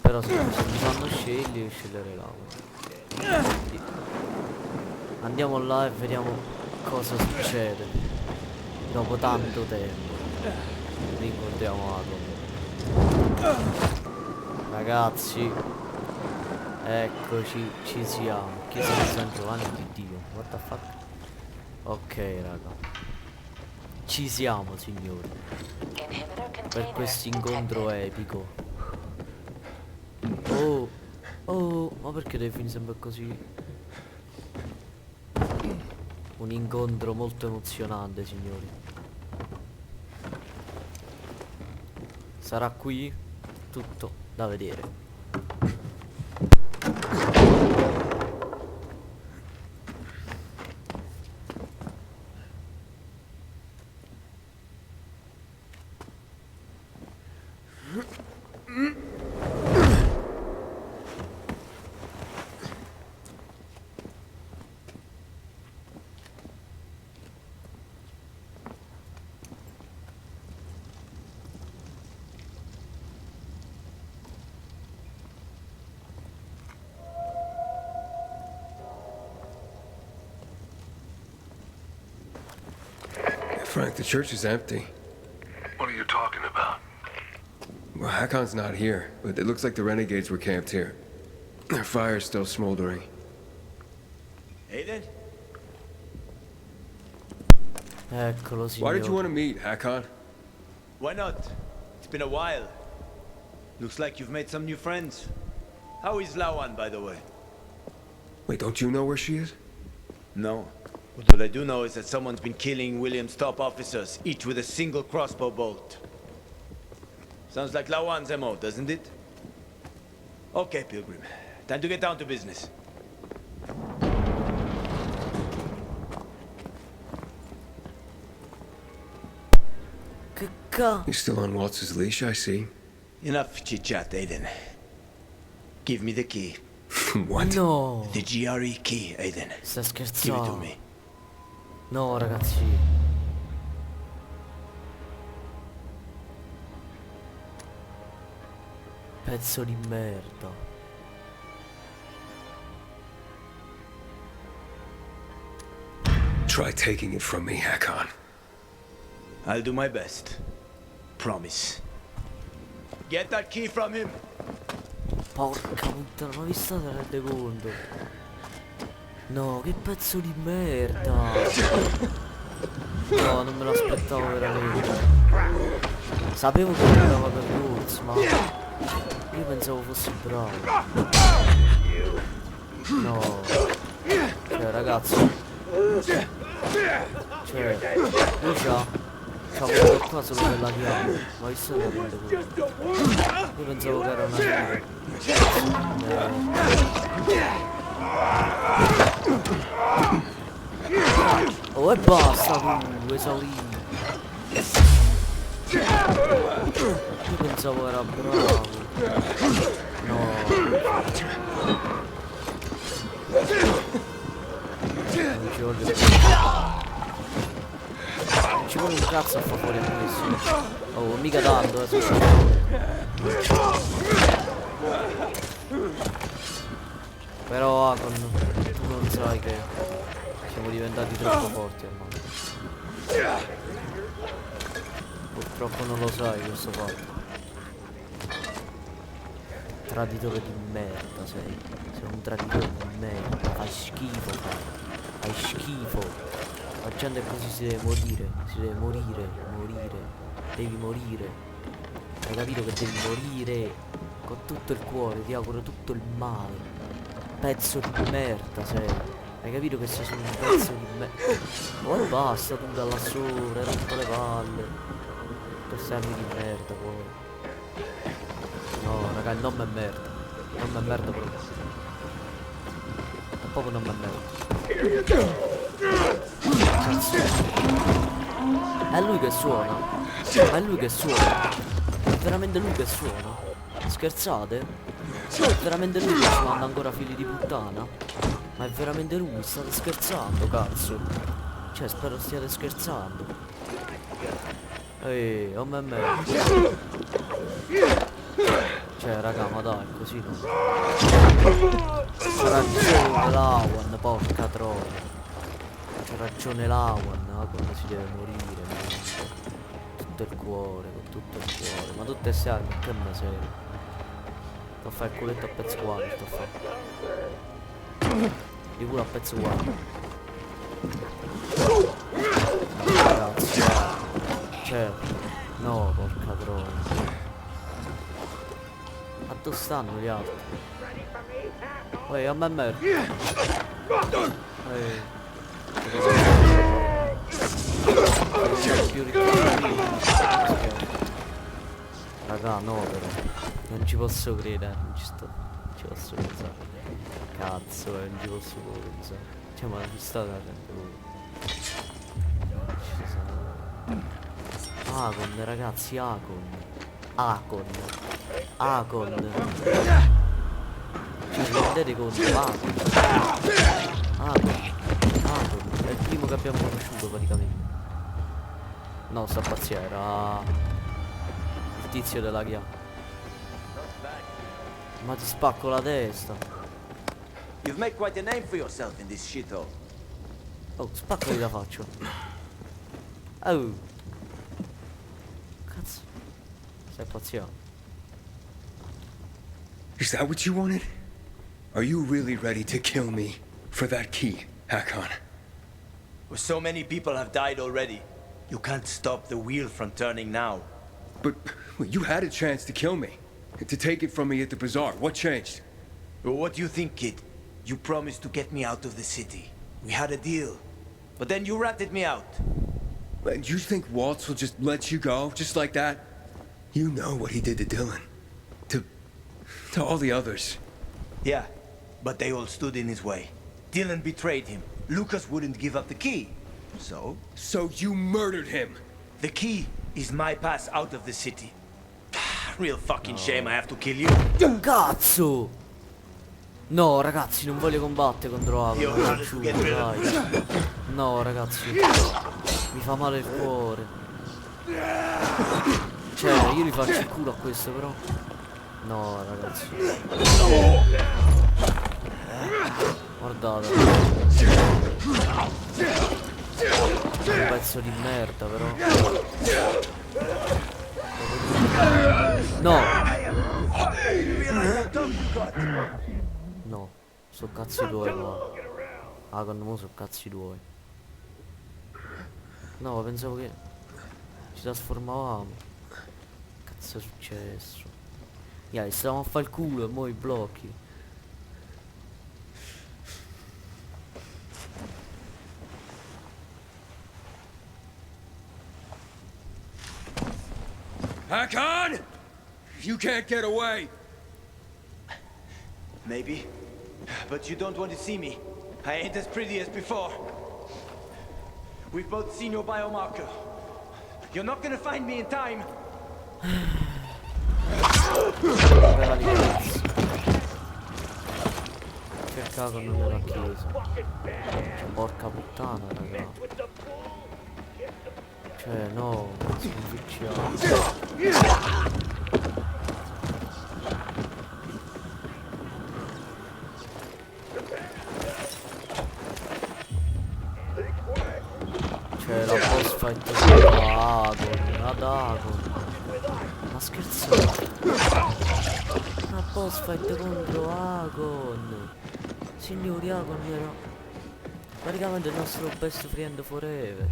Però se mi fanno sceglierei LAWAN. Quindi andiamo là e vediamo cosa succede dopo tanto tempo. Rincontriamo HAKON. Ragazzi, eccoci, ci siamo. Chiesa di San Giovanni di Dio. What the fuck? Ok, raga. Ci siamo, signori. Per questo incontro epico. Oh, ma perché devi finire sempre così? Un incontro molto emozionante, signori. Sarà qui tutto da vedere. Frank, the church is empty. What are you talking about? Well, Hakon's not here, but it looks like the renegades were camped here. Their fire's still smoldering. Aiden? Eccolo, signore. Why did you want to meet, Hakon? Why not? It's been a while. Looks like you've made some new friends. How is LAWAN, by the way? Wait, don't you know where she is? No. But what I do know is that someone's been killing William's top officers, each with a single crossbow bolt. Sounds like LAWAN's MO, doesn't it? Okay, Pilgrim. Time to get down to business. You're still on Waltz's leash, I see. Enough chit-chat, Aiden. Give me the key. What? No. The GRE key, Aiden. Sta Give it to scherzando. me. No, ragazzi. Pezzo di merda. Try taking it from me, Hakon. I'll do my best. Promise. Get that key from him. Porca puttana, ma vi state rendendo conto? No, che pezzo di merda. No, non me l'aspettavo veramente. Sapevo che andava per WALTZ, ma io pensavo fosse bravo. No. Cioè, ragazzi. Cioè, lui c'ha avuto qua solo per la chiave. Ma vi state rendendo conto? Io pensavo che era una chiave. Oh, e basta tu, esaurito. Io pensavo era bravo. No. Non ci voglio più. Non ci vuole un cazzo a far fuori a questo. Oh, mica tanto, Però Hakon, tu non sai che siamo diventati troppo forti ormai. Purtroppo non lo sai questo fatto. Traditore di merda sei. Sei un traditore di merda. Fai schifo, fai schifo. La gente così si deve morire. Si deve morire. Devi morire. Hai capito che devi morire? Con tutto il cuore, ti auguro tutto il male. Pezzo di merda sei. Hai capito che sei solo un pezzo di merda. Oh, e basta tu da là sopra, hai rotto le palle. Questi anni di merda poi. No raga, il nome è merda. Il nome è merda proprio. È proprio non è merda. Cazzo. È lui che suona. Ma è lui che suona. È veramente lui che suona. Scherzate? È veramente lui che ci manda ancora figli di puttana? Ma è veramente lui, state scherzando, cazzo. Cioè, spero stiate scherzando. Ehi, oh me. Cioè, raga, ma dai, così no. C'ha ragione LAWAN, porca troia. C'ha ragione LAWAN, quando si deve morire, tutto il cuore, con tutto il cuore. Ma tutte queste armi, che miseria. Sto a fare il culetto a pezzo uguale, sto a fare. Di culo a pezzo uguale. Ragazzi. Cioè, no, porca troia. Ma dove stanno gli altri? Ehi, a me merda. Ehi. Più ricco. Raga, no però. Non ci posso credere, non ci posso pensare. Cazzo, non ci posso proprio pensare. Cioè, ma ci sta dando. Hakon, ragazzi, Hakon. Hakon. Hakon. Ci rendete conto? Hakon. Hakon. Hakon. È il primo che abbiamo conosciuto praticamente. No, sta pazzia, era il tizio della chiave. Ma ti spacco la testa. You've made quite a name for yourself in this shithole. Oh, spaccali la faccio. Oh. Cazzo. Stai pazziando. Is that what you wanted? Are you really ready to kill me for that key, Hakon? Well, so many people have died already. You can't stop the wheel from turning now. But well, you had a chance to kill me. To take it from me at the bazaar. What changed? Well, what do you think, kid? You promised to get me out of the city. We had a deal. But then you ratted me out. And you think WALTZ will just let you go, just like that? You know what he did to Dylan. To all the others. Yeah, but they all stood in his way. Dylan betrayed him. Lucas wouldn't give up the key. So? So you murdered him? The key is my pass out of the city. Real fucking shame I have to kill you. Cazzo! No, ragazzi, non voglio combattere contro Hakon. Non lo giuro, dai. No, ragazzi. Mi fa male il cuore. Cioè, io gli faccio il culo a questo, però. No, ragazzi. Guardate. Un pezzo di merda, però. No. No, so cazzi tuoi, ma. Hakon, mo so cazzi tuoi. No, pensavo che ci trasformavamo. Cazzo è successo? Stavamo a fare il culo e mo i blocchi. Hakon! You can't get away! Maybe. But you don't want to see me. I ain't as pretty as before. We've both seen your biomarker. You're not gonna find me in time. Che cago non nella chiesa. Cioè, porca puttana, raga. Cioè, no, sconficciato. Cioè, la boss fight contro Hakon, ad Hakon. Ma scherzate? Una boss fight contro Hakon. Signori, Hakon era praticamente il nostro best friend forever.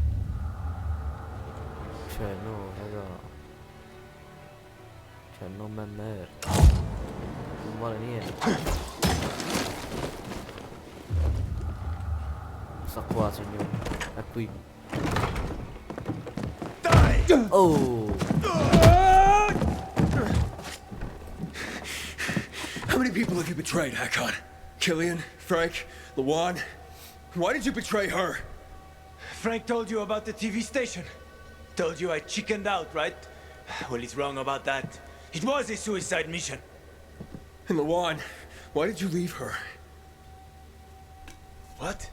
Cioè, no, raga. Cioè, non me merda. Non vale niente. Sta qua, signori. È qui. Oh! How many people have you betrayed, Hakon? Killian? Frank? LAWAN? Why did you betray her? Frank told you about the TV station. Told you I chickened out, right? Well, he's wrong about that. It was a suicide mission. And LAWAN, why did you leave her? What?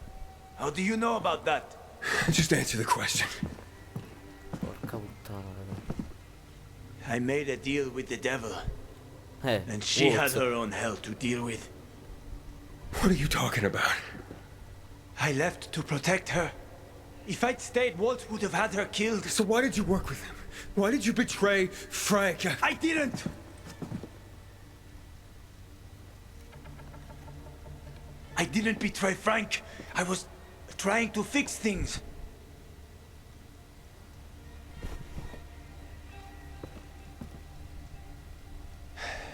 How do you know about that? Just answer the question. Porca puttana, raga. I made a deal with the devil. And she WALTZ. had her own hell to deal with. What are you talking about? I left to protect her. If I'd stayed, WALTZ would have had her killed. So why did you work with him? Why did you betray Frank? I didn't! I didn't betray Frank. I was trying to fix things.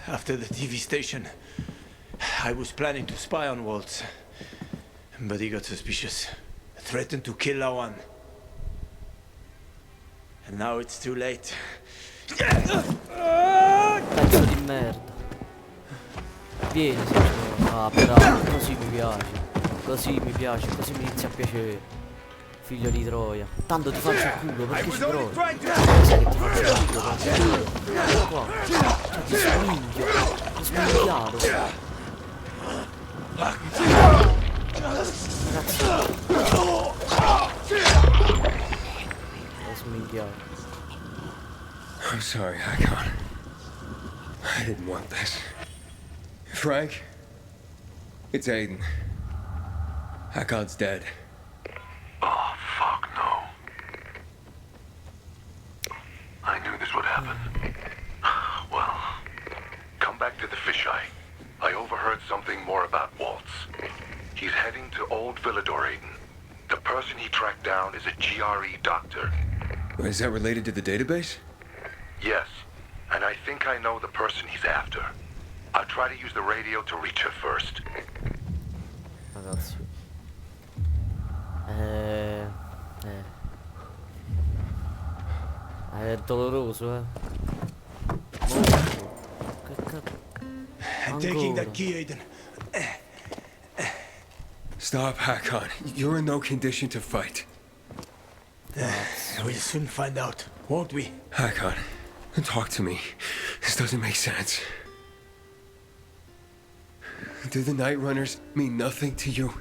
After the TV station, I was planning to spy on WALTZ. But he got suspicious. threatened to kill Lawan. And now it's too late. Pezzo di merda. Vieni, signore. Ah, però così mi piace. Così mi piace, così mi inizia a piacere. Figlio di Troia. Tanto ti faccio il culo, perché ci provi? Sai che ti faccio il culo, guarda qua. Ti sminchio. Ti sminchiato. Grazie. L'ho sminchiato. I'm sorry, Hakon. I didn't want this. Frank? It's Aiden. Hakon's dead. Oh, fuck no. I knew this would happen. Well, come back to the fisheye. I overheard something more about Waltz. He's heading to Old Villador, Aiden. The person he tracked down is a GRE doctor. Is that related to the database? Yes, and I think I know the person he's after. I'll try to use the radio to reach her first. Ragazzi. È doloroso, eh. Molto. Che cazzo. I'm taking that key, Aiden. Stop, Hakon. You're in no condition to fight. We'll soon find out, won't we? Hakon, talk to me. This doesn't make sense. Do the Night Runners mean nothing to you?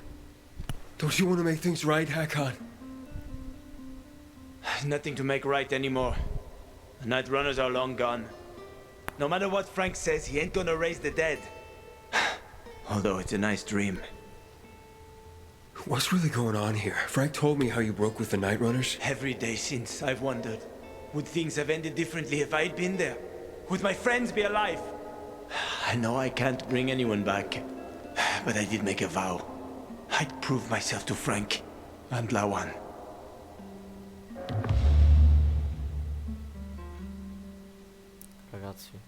Don't you want to make things right, Hakon? Nothing to make right anymore. The Night Runners are long gone. No matter what Frank says, he ain't gonna raise the dead. Although it's a nice dream. What's really going on here? Frank told me how you broke with the Night Runners. Every day since, I've wondered. Would things have ended differently if I'd been there? Would my friends be alive? I know I can't bring anyone back. But I did make a vow. I'd prove myself to Frank and Lawan. Ragazzi.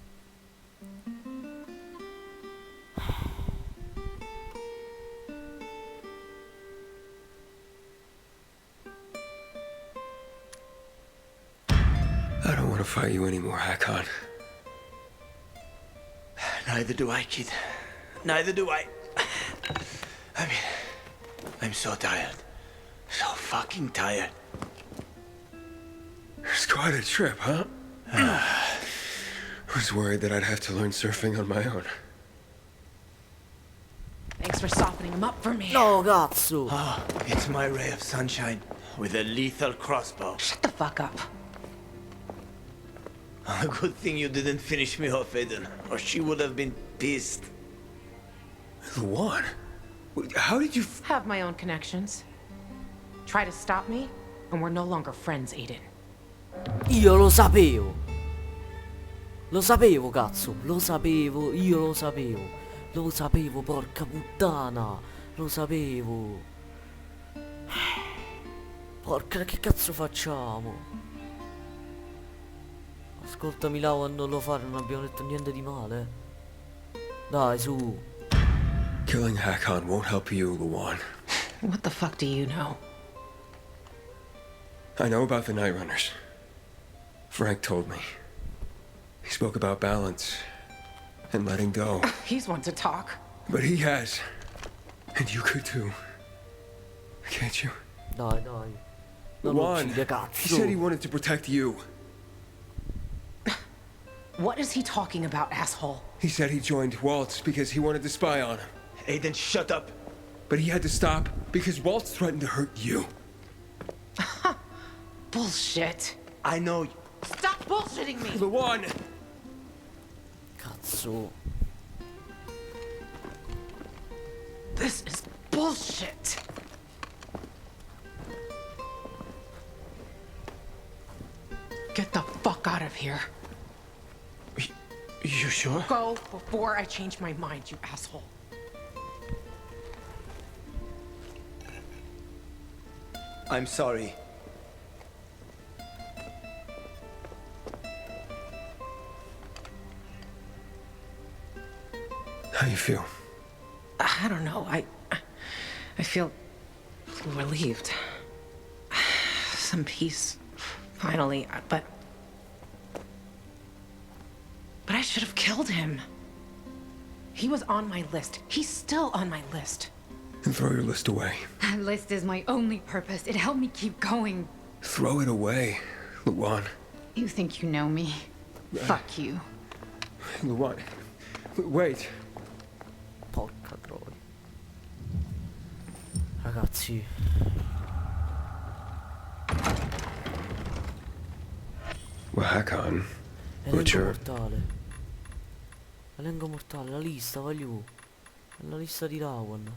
I don't want to fight you anymore, Hakon. Neither do I, kid. Neither do I. I mean, I'm so tired. So fucking tired. It's quite a trip, huh? I was worried that I'd have to learn surfing on my own. Thanks for softening him up for me. No, cazzo! Oh, it's my ray of sunshine with a lethal crossbow. Shut the fuck up. A good thing you didn't finish me off, Aiden, or she would have been pissed. LAWAN? How did you... Have my own connections. Try to stop me, and we're no longer friends, Aiden. Io lo sapevo! Lo sapevo, cazzo! Lo sapevo, io lo sapevo! Lo sapevo, porca puttana! Lo sapevo! Porca, che cazzo facciamo? Ascoltami, Lawan, non lo fare, non abbiamo detto niente di male. Dai, su. Killing Hakon won't help you, LAWAN. What the fuck do you know? I know about the Night Runners. Frank told me. He spoke about balance and letting go. He's one to talk. But he has. And you could too. Can't you? Dai, dai. Non lo LAWAN, uccide, cazzo. he said he wanted to protect you. What is he talking about, asshole? He said he joined Waltz because he wanted to spy on him. Aiden, shut up. But he had to stop because Waltz threatened to hurt you. Bullshit. I know. Stop bullshitting me! LAWAN! Cazzo. This is bullshit. Get the fuck out of here. You sure? Go before I change my mind, you asshole. I'm sorry. How you feel? I don't know. I feel relieved. Some peace, finally, but I should have killed him. He was on my list. He's still on my list. And throw your list away. That list is my only purpose. It helped me keep going. Throw it away, LAWAN. You think you know me? Fuck you. LAWAN, wait. Porca troia. Ragazzi. Well, HAKON, Elenco Butcher. mortale. Elenco mortale, la lista, voglio. La lista di LAWAN.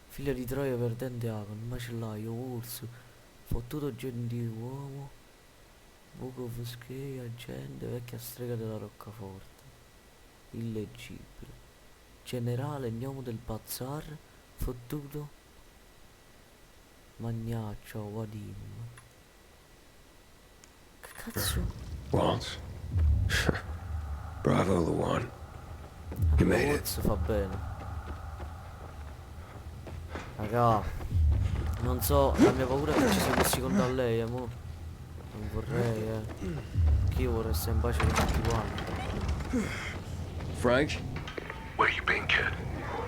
Figlio di Troia perdente HAKON, macellaio, WALTZ, fottuto gentiluomo, buco foschia, agente, vecchia strega della roccaforte. Illeggibile. Generale, gnomo del bazar, fottuto. Magnaccio, Wadim. Che cazzo? WALTZ. Bravo, LAWAN. You made it. WALTZ fa bene. Raga, non so, la mia paura è che ci si messi contro lei, mo. Non vorrei, che io vorrei stare in pace con tutti quanti. Frank? Where you been, kid?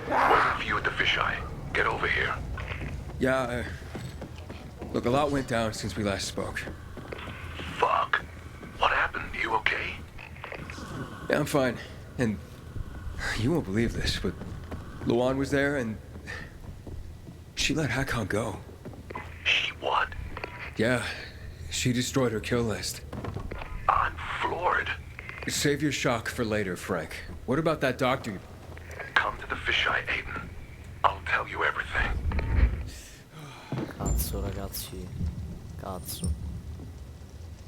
Waiting for you at the fisheye. Get over here. Yeah, look, a lot went down since we last spoke. Fuck. What happened? You okay? Yeah, I'm fine. And you won't believe this, but LAWAN was there and she let HAKON go. She what? Yeah, she destroyed her kill list. I'm floored. Save your shock for later, Frank. What about that doctor? Come to the fisheye, Aiden. I'll tell you everything. Cazzo, ragazzi. Cazzo.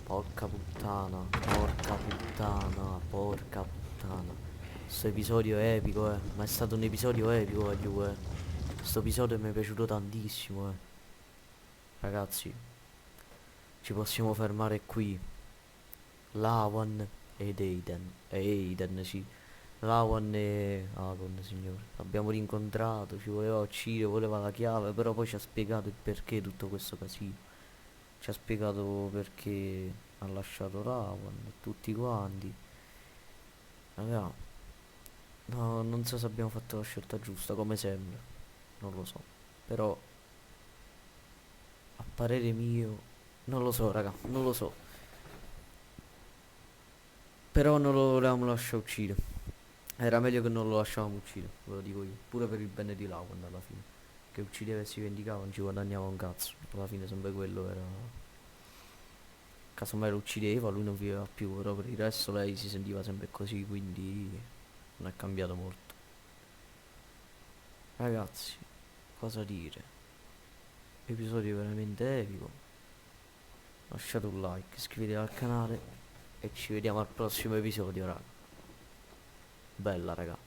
Porca puttana, porca puttana, porca puttana. Questo episodio è epico, ma è stato un episodio epico, voglio, Questo episodio mi è piaciuto tantissimo, Ragazzi, ci possiamo fermare qui. LAWAN ed Aiden, sì. LAWAN e HAKON, signore. L'abbiamo rincontrato, ci voleva uccidere, voleva la chiave, però poi ci ha spiegato il perché di tutto questo casino. Ci ha spiegato perché ha lasciato LAWAN e tutti quanti. Raga, no, non so se abbiamo fatto la scelta giusta, come sempre. Non lo so. Però, a parere mio, non lo so, raga, non lo so. Però non lo volevamo lasciare uccidere. Era meglio che non lo lasciavamo uccidere, ve lo dico io. Pure per il bene di LAWAN alla fine. Che uccideva e si vendicava, non ci guadagnava un cazzo. Alla fine sempre quello era. Casomai lo uccideva, lui non viveva più, però per il resto lei si sentiva sempre così, quindi non è cambiato molto. Ragazzi, cosa dire? Episodio veramente epico. Lasciate un like, iscrivetevi al canale e ci vediamo al prossimo episodio, raga. Bella, raga.